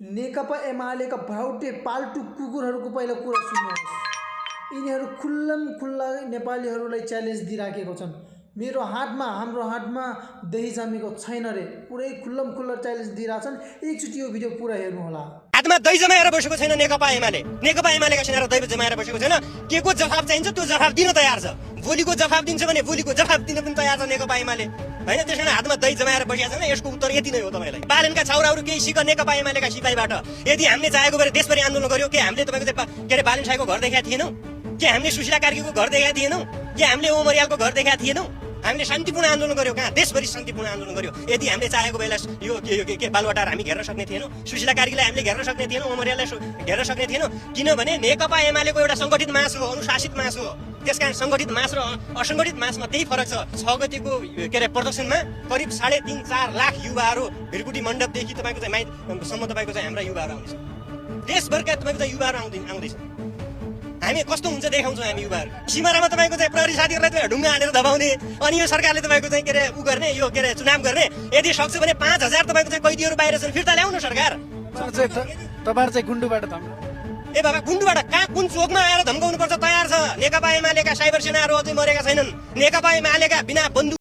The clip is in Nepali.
नेकपा एमालेका भ्राउटे पाल्टु कुकुरहरूको पहिला कुरा सुन्नुहोस्। यिनीहरू खुल्लम खुल्ला नेपालीहरूलाई च्यालेन्ज दिइराखेको छन्। मेरो हातमा हाम्रो हातमा दही जमेको छैन रे, पुरै खुल्लम खुल्ला च्यालेन्ज दिइरहेछन्। एकचोटि यो भिडियो पुरा हेर्नु होला। हातमा दही जमाएर बसेको छैन नेकपा एमालेका सेनाहरू दही जमाएर बसेको छैन। के को जवाफ चाहिन्छ त्यो जवाफ दिन तयार छ। भोलिको जवाफ दिन्छ भने भोलिको जवाफ दिन पनि तयार छ नेकपा एमाले हैन। त्यसैले हातमा दही जमाएर बसिया छैन। यसको उत्तर यति नै हो तपाईलाई। बालनका छाउराहरू केही सिक नेकपा एमालेका सिपाहीबाट। यदि हामीले चाहेको भए देशभरि आन्दोलन गर्यो के हामीले तपाईको के रे बालन साईको घर देखाएको थिएनौ? के हामीले सुशीला कार्कीको घर देखाएको थिएनौ? के हामीले ओमरियालको घर देखाएको थिएनौ? हामीले शान्तिपूर्ण आन्दोलन गर्यो। कहाँ देशभरि शान्तिपूर्ण आन्दोलन गर्यो। यदि हामीले चाहेको बेला यो के बालुवाटार हामी घेर्न सक्ने थिएनौँ। सुशीला कार्कीलाई हामीले घेर्न सक्ने थिएनौँ। ओमरियाललाई घेर्न सक्ने थिएनौँ। किनभने नेकपा एमालेको एउटा संगठित मास हो, अनुशासित मास हो। त्यसकारण संगठित मास र असंगठित मासमा त्यही फरक छ। 6 गतेको के रे प्रदर्शनमा करिब 3.5-4 लाख युवाहरू भिरकुटी मण्डपदेखि तपाईको चाहिँ माइतसम्म तपाईको चाहिँ हाम्रा युवाहरू आउँदैछ। देशभरका तपाईको चाहिँ युवाहरू आउँदैछ। हामी कस्तो हुन्छ देखाउँछौँ हामी युवाहरू। सिमानामा तपाईको चाहिँ प्रहरी साथीहरूलाई ढुङ्गा हानेर दबाउने, अनि यो सरकारले तपाईको चाहिँ के रे उ गर्ने, यो के रे चुनाव गर्ने। यदि सक्छ भने 5000 तपाईको चाहिँ कैदीहरू बाहिर छन्, फिर्ता ल्याउनु सरकार। तपाईहरु चाहिँ गुण्डुबाट धम्काउनु। ए बाबा गुण्डुबाट कहाँ कुन चोकमा आएर धम्काउनु पर्छ तयार छ। नेकपा एमालेका साइबर सेनाहरू अझै मरेका छैनन्। नेकपा एमालेका बिना बन्दुक